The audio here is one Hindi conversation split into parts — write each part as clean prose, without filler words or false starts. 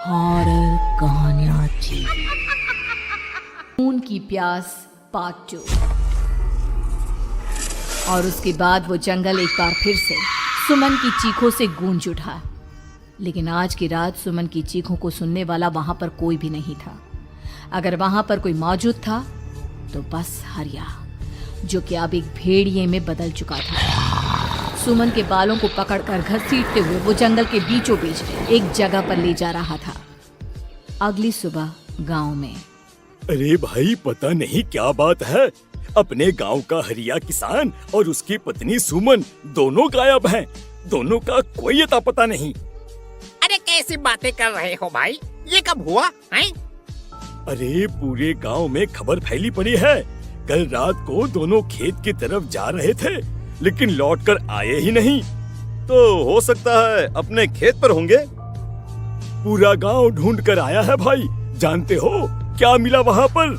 हॉरर कहानियां थी। खून की प्यास पार्ट 2। और उसके बाद वो जंगल एक बार फिर से सुमन की चीखों से गूंज उठा। लेकिन आज की रात सुमन की चीखों को सुनने वाला वहां पर कोई भी नहीं था। अगर वहां पर कोई मौजूद था तो बस हरिया, जो कि अब एक भेड़िए में बदल चुका था। सुमन के बालों को पकड़कर घसीटते हुए वो जंगल के बीचों बीच एक जगह पर ले जा रहा था। अगली सुबह गांव में। अरे भाई, पता नहीं क्या बात है, अपने गांव का हरिया किसान और उसकी पत्नी सुमन दोनों गायब हैं। दोनों का कोई अता पता नहीं। अरे कैसी बातें कर रहे हो भाई, ये कब हुआ है? अरे पूरे गांव में खबर फैली पड़ी है। कल रात को दोनों खेत की तरफ जा रहे थे, लेकिन लौटकर आए ही नहीं। तो हो सकता है अपने खेत पर होंगे। पूरा गांव ढूंढ कर आया है भाई। जानते हो क्या मिला वहाँ पर?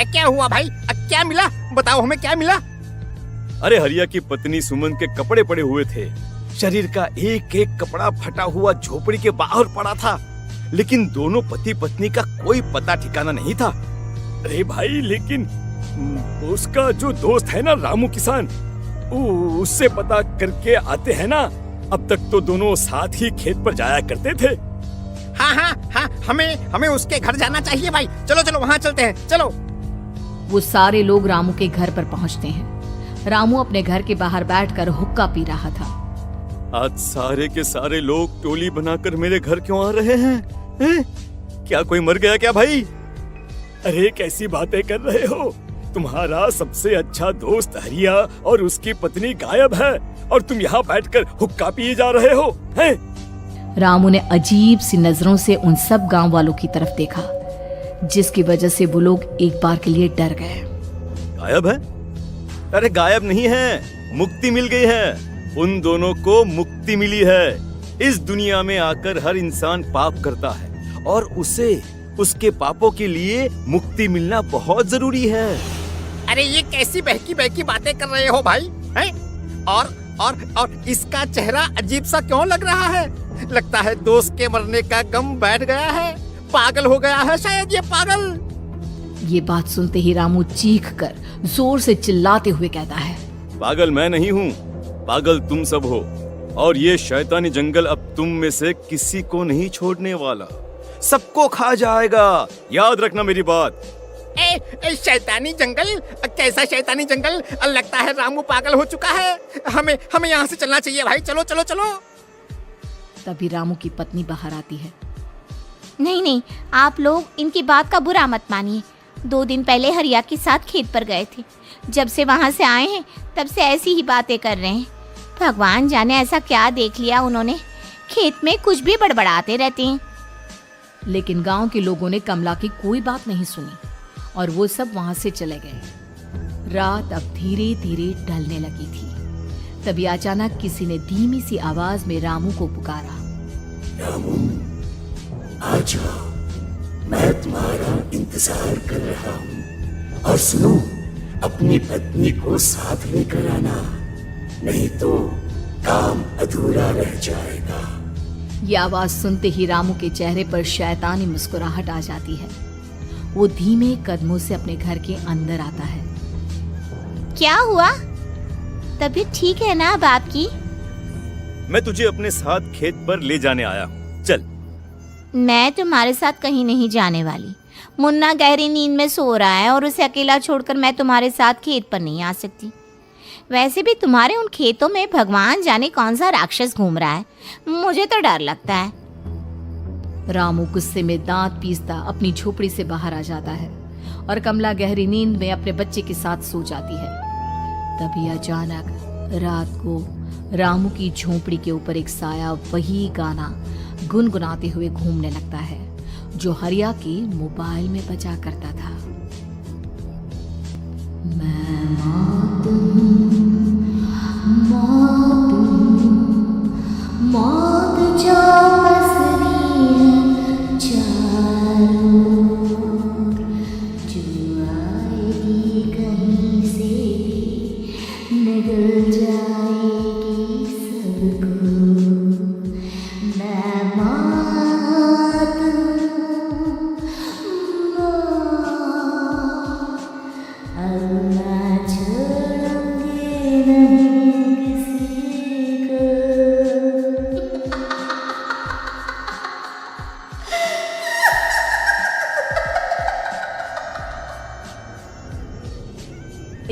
क्या हुआ भाई, क्या मिला? बताओ हमें क्या मिला? अरे हरिया की पत्नी सुमन के कपड़े पड़े हुए थे। शरीर का एक एक कपड़ा फटा हुआ झोपड़ी के बाहर पड़ा था, लेकिन दोनों पति पत्नी का कोई पता ठिकाना नहीं था। अरे भाई, लेकिन उसका जो दोस्त है ना रामू किसान, उससे पता करके आते हैं ना। अब तक तो दोनों साथ ही खेत पर जाया करते थे। हाँ, हमें उसके घर जाना चाहिए भाई। चलो वहाँ चलते हैं, चलो। वो सारे लोग रामू के घर पर पहुँचते हैं। रामू अपने घर के बाहर बैठकर हुक्का पी रहा था। आज सारे के सारे लोग टोली बनाकर मेरे घर क्यों आ रहे हैं? क्या कोई मर गया क्या भाई? अरे कैसी बातें कर रहे हो? तुम्हारा सबसे अच्छा दोस्त हरिया और उसकी पत्नी गायब है, और तुम यहाँ बैठकर हुक्का पिए जा रहे हो हैं? रामू ने अजीब सी नजरों से उन सब गांव वालों की तरफ देखा, जिसकी वजह से वो लोग एक बार के लिए डर गए। गायब है? अरे गायब नहीं है, मुक्ति मिल गई है। उन दोनों को मुक्ति मिली है। इस दुनिया में आकर हर इंसान पाप करता है, और उसे उसके पापों के लिए मुक्ति मिलना बहुत जरूरी है। अरे ये कैसी बहकी बातें कर रहे हो भाई, हैं? और इसका चेहरा अजीब सा क्यों लग रहा है? लगता है दोस्त के मरने का गम बैठ गया है। पागल हो गया है शायद ये पागल। ये बात सुनते ही रामू चीख कर जोर से चिल्लाते हुए कहता है, पागल मैं नहीं हूँ, पागल तुम सब हो। और ये शैतानी जंगल अब तुम में से किसी को नहीं छोड़ने वाला, सबको खा जाएगा। याद रखना मेरी बात। शैतानी जंगल? कैसा शैतानी जंगल? लगता है रामू पागल हो चुका है। हमें यहाँ से चलना चाहिए भाई। चलो। तभी रामू की पत्नी बाहर आती है। नहीं, आप लोग इनकी बात का बुरा मत मानिए। 2 दिन पहले हरिया के साथ खेत पर गए थे। जब से वहाँ से आए हैं तब से ऐसी ही बातें कर रहे हैं। भगवान जाने ऐसा क्या देख लिया उन्होंने, खेत में कुछ भी बड़बड़ाते रहते हैं। लेकिन गांव के लोगों ने कमला की कोई बात नहीं सुनी, और वो सब वहां से चले गए। रात अब धीरे धीरे ढलने लगी थी। तभी अचानक किसी ने धीमी सी आवाज में रामू को पुकारा। रामू, आ जाओ, मैं तुम्हारा इंतजार कर रहा हूँ। और सुनो, अपनी पत्नी को साथ लेकर आना, नहीं तो काम अधूरा रह जाएगा। ये आवाज सुनते ही रामू के चेहरे पर शैतानी मुस्कुराहट आ जाती है। वो धीमे कदमों से अपने घर के अंदर आता है। क्या हुआ? तबीयत ठीक है ना अब आपकी? मैं तुझे अपने साथ खेत पर ले जाने आया हूँ, चल। मैं तुम्हारे साथ कहीं नहीं जाने वाली। मुन्ना गहरी नींद में सो रहा है, और उसे अकेला छोड़कर मैं तुम्हारे साथ खेत पर नहीं आ सकती। वैसे भी तुम्हारे उन खेतों में भगवान जाने कौन सा राक्षस घूम रहा है, मुझे तो डर लगता है। रामू गुस्से में दांत पीसता अपनी झोपड़ी से बाहर आ जाता है, और कमला गहरी नींद में अपने बच्चे के साथ सो जाती है। तभी अचानक रात को रामू की झोपड़ी के ऊपर एक साया वही गाना गुनगुनाते हुए घूमने लगता है, जो हरिया के मोबाइल में बजा करता था। मैं मौत जो बसरी है चारों, जो आएगी कहीं से निगल जाएगी सबको। मैं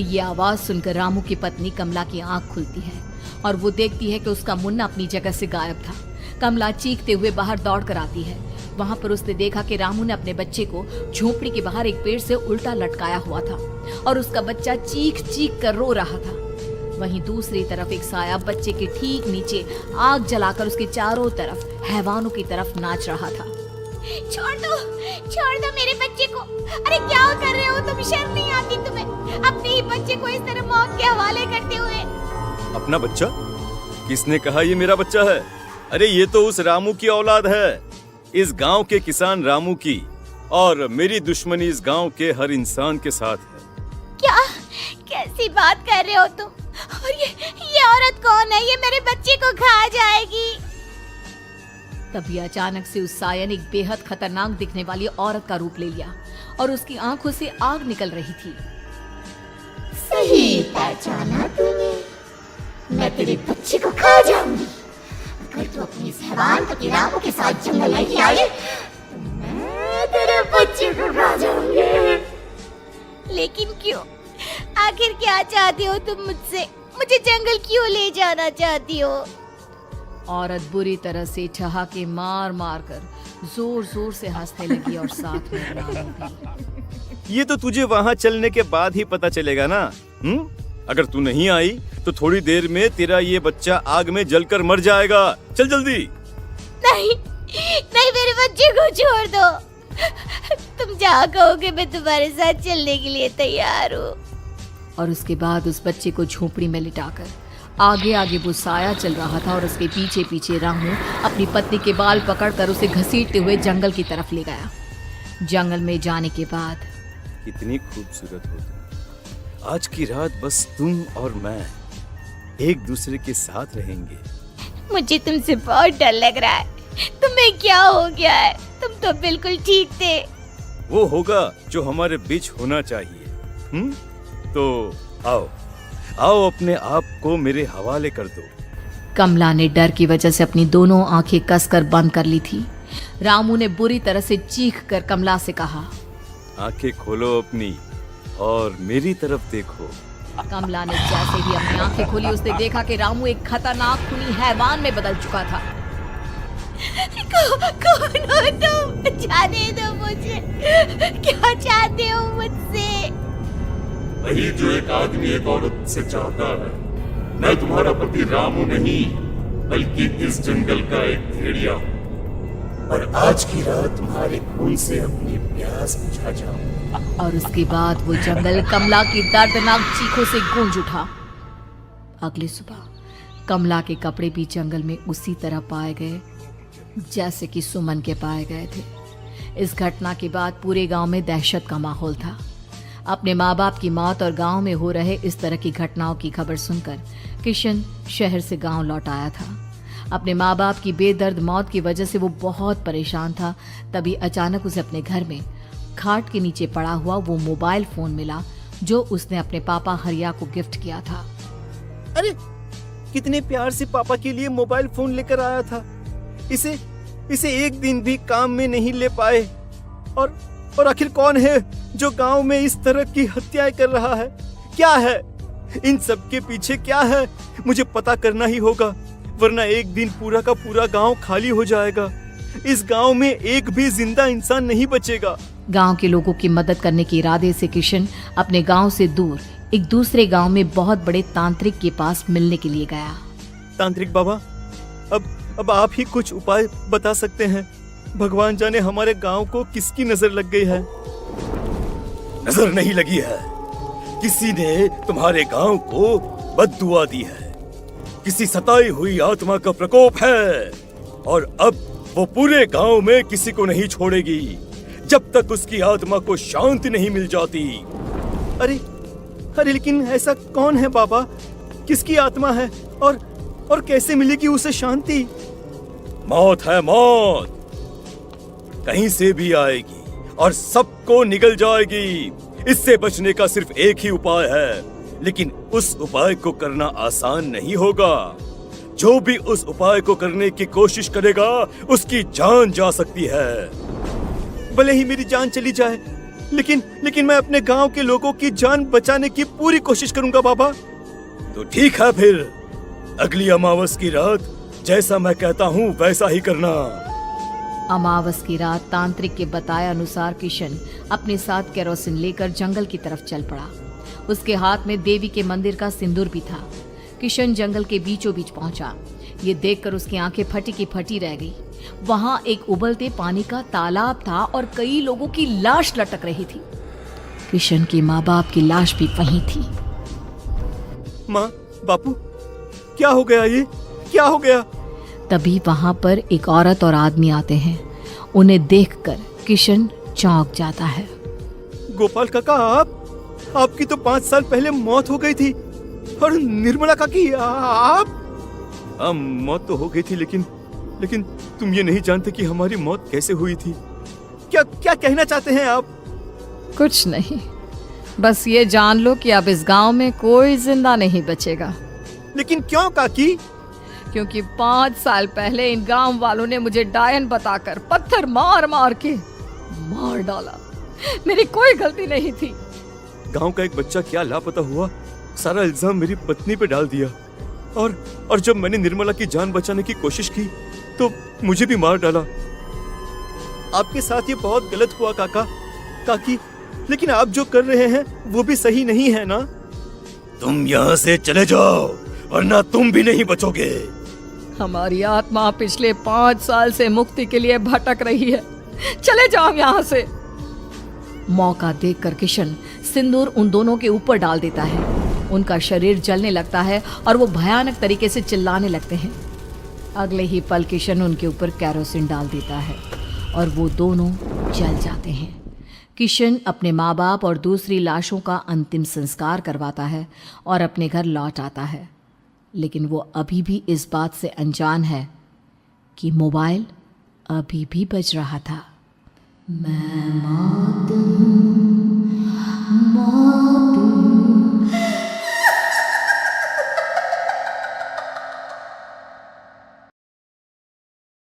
ये आवाज सुनकर रामू की पत्नी कमला की आंख खुलती है और वो देखती है कि उसका मुन्ना अपनी जगह से गायब था। कमला चीखते हुए बाहर दौड़ कर आती है। वहां पर उसने देखा कि रामू ने अपने बच्चे को झोपड़ी के बाहर एक पेड़ से उल्टा लटकाया हुआ था और उसका बच्चा चीख चीख कर रो रहा था। वहीं दूसरी तरफ एक साया बच्चे के ठीक नीचे आग जलाकर उसके चारों तरफ हैवानों की तरफ नाच रहा था। छोड़ दो मेरे बच्चे को। अरे क्या कर रहे हो तुम? शर्म नहीं आती तुम्हें? अपने ही बच्चे को इस तरह मौत के हवाले करते हुए। अपना बच्चा? किसने कहा ये मेरा बच्चा है? अरे ये तो उस रामू की औलाद है, इस गांव के किसान रामू की, और मेरी दुश्मनी इस गांव के हर इंसान के साथ है। क्या? कैसी बात कर रहे हो तुम? और ये औरत कौन है? ये मेरे बच्चे को खा जाएगी। तभी अचानक से उस साया ने एक बेहद खतरनाक दिखने वाली औरत का रूप ले लिया और उसकी आंखों से आग निकल रही थी। सही पहचाना तूने। मैं तेरे बच्चे को खा जाऊंगी। अगर तू अपनी इस हैवान पति रामू के साथ जंगल नहीं आई तो मैं तेरे बच्चे को खा जाऊंगी। लेकिन क्यों? आखिर क्या चाहते हो तुम मुझसे? मुझे जंगल क्यों ले जाना चाहती हो? औरत बुरी तरह से ठहाके मार मार कर जोर जोर से हंसने लगी और साथ में रामू भी। ये तो तुझे वहाँ चलने के बाद ही पता चलेगा ना। अगर तू नहीं आई तो थोड़ी देर में तेरा ये बच्चा आग में जलकर मर जाएगा। चल जल्दी। नहीं नहीं, मेरे बच्चे को छोड़ दो। तुम जहाँ कहोगे मैं तुम्हारे साथ चलने के लिए तैयार हूँ। और उसके बाद उस बच्चे को झोपड़ी में लिटाकर आगे आगे वो साया चल रहा था और उसके पीछे पीछे रामू अपनी पत्नी के बाल पकड़कर उसे घसीटते हुए जंगल की तरफ ले गया। जंगल में जाने के बाद कितनी खूबसूरत हो तुम। आज की रात बस तुम और मैं एक दूसरे के साथ रहेंगे। मुझे तुमसे बहुत डर लग रहा है। तुम्हें क्या हो गया है? तुम तो बिल्कुल ठीक थे। वो होगा जो हमारे बीच होना चाहिए। तो आओ आओ, अपने आप को मेरे हवाले कर दो। कमला ने डर की वजह से अपनी दोनों आंखें कसकर बंद कर ली थी। रामू ने बुरी तरह से चीख कर कमला से कहा, आंखें खोलो अपनी और मेरी तरफ देखो। कमला ने जैसे ही अपनी आंखें खोली उसने देखा कि रामू एक खतरनाक खूनी हैवान में बदल चुका था। कौन हो तुम? जाने दो मुझे। क्या चाहते हो मुझसे? वही जो एक आदमी एक औरत से चाहता है। मैं तुम्हारा पति रामू नहीं, बल्कि इस जंगल का एक भेड़िया हूँ, और आज की रात तुम्हारे खून से अपनी प्यास बुझा जाऊं। और उसके बाद वो जंगल कमला की दर्दनाक चीखों से गूंज उठा। अगली सुबह कमला के कपड़े भी जंगल में उसी तरह पाए गए जैसे कि सुमन के पाए गए थे। इस घटना के बाद पूरे गांव में दहशत का माहौल था। अपने माँ बाप की मौत और गांव में हो रहे इस तरह की घटनाओं की खबर सुनकर किशन शहर से गांव लौट आया था। अपने माँ बाप की बेदर्द मौत की वजह से वो बहुत परेशान था। तभी अचानक उसे अपने घर में खाट के नीचे पड़ा हुआ वो मोबाइल फोन मिला जो उसने अपने पापा हरिया को गिफ्ट किया था। अरे कितने प्यार से पापा के लिए मोबाइल फोन लेकर आया था। इसे एक दिन भी काम में नहीं ले पाए। और आखिर कौन है जो गांव में इस तरह की हत्याएं कर रहा है? क्या है इन सब के पीछे? क्या है? मुझे पता करना ही होगा, वरना एक दिन पूरा का पूरा गांव खाली हो जाएगा। इस गांव में एक भी जिंदा इंसान नहीं बचेगा। गांव के लोगों की मदद करने के इरादे से किशन अपने गांव से दूर एक दूसरे गांव में बहुत बड़े तांत्रिक के पास मिलने के लिए गया। तांत्रिक बाबा, अब आप ही कुछ उपाय बता सकते हैं। भगवान जाने हमारे गांव को किसकी नजर लग गई है। नजर नहीं लगी है, किसी ने तुम्हारे गांव को बद्दुआ दी है। किसी सताई हुई आत्मा का प्रकोप है और अब वो पूरे गांव में किसी को नहीं छोड़ेगी जब तक उसकी आत्मा को शांति नहीं मिल जाती। अरे लेकिन ऐसा कौन है बाबा? किसकी आत्मा है और कैसे मिलेगी उसे शांति? मौत है, मौत कहीं से भी आएगी और सबको निगल जाएगी। इससे बचने का सिर्फ एक ही उपाय है, लेकिन उस उपाय को करना आसान नहीं होगा। जो भी उस उपाय को करने की कोशिश करेगा उसकी जान जा सकती है। भले ही मेरी जान चली जाए, लेकिन मैं अपने गांव के लोगों की जान बचाने की पूरी कोशिश करूंगा बाबा। तो ठीक है फिर, अगली अमावस की रात जैसा मैं कहता हूँ वैसा ही करना। अमावस की रात तांत्रिक के बताए अनुसार किशन अपने साथ केरोसिन लेकर जंगल की तरफ चल पड़ा। उसके हाथ में देवी के मंदिर का सिंदूर भी था। किशन जंगल के बीचों बीच पहुंचा। ये देखकर उसकी आंखें फटी की फटी रह गई। वहां एक उबलते पानी का तालाब था और कई लोगों की लाश लटक रही थी। किशन के माँ बाप की लाश भी वहीं थी। माँ, बापू, क्या हो गया? ये क्या हो गया? तभी वहां पर एक औरत और आदमी आते हैं। उन्हें देखकर किशन चौंक जाता है। गोपाल काका, आपकी तो 5 साल पहले मौत हो गई थी। और निर्मला काकी, आप? मौत तो हो गई थी, लेकिन तुम ये नहीं जानते कि हमारी मौत कैसे हुई थी। क्या कहना चाहते हैं आप? कुछ नहीं, बस ये जान लो कि अब इस गांव में कोई जिंदा नहीं बचेगा। लेकिन क्यों काकी? क्योंकि 5 साल पहले इन गांव वालों ने मुझे डायन बताकर पत्थर मार मार के मार डाला। मेरी कोई गलती नहीं थी। गांव का एक बच्चा क्या लापता हुआ, सारा इल्जाम मेरी पत्नी पे डाल दिया। और जब मैंने निर्मला की जान बचाने की कोशिश की तो मुझे भी मार डाला। आपके साथ ये बहुत गलत हुआ काकी, लेकिन आप जो कर रहे हैं वो भी सही नहीं है ना? तुम यहाँ से चले जाओ वरना तुम भी नहीं बचोगे। हमारी आत्मा पिछले 5 साल से मुक्ति के लिए भटक रही है। चले जाओ यहाँ से। मौका देखकर किशन सिंदूर उन दोनों के ऊपर डाल देता है। उनका शरीर जलने लगता है और वो भयानक तरीके से चिल्लाने लगते हैं। अगले ही पल किशन उनके ऊपर केरोसिन डाल देता है और वो दोनों जल जाते हैं। किशन अपने माँ बाप और दूसरी लाशों का अंतिम संस्कार करवाता है और अपने घर लौट आता है। लेकिन वो अभी भी इस बात से अनजान है कि मोबाइल अभी भी बज रहा था। मैं मौत हूँ।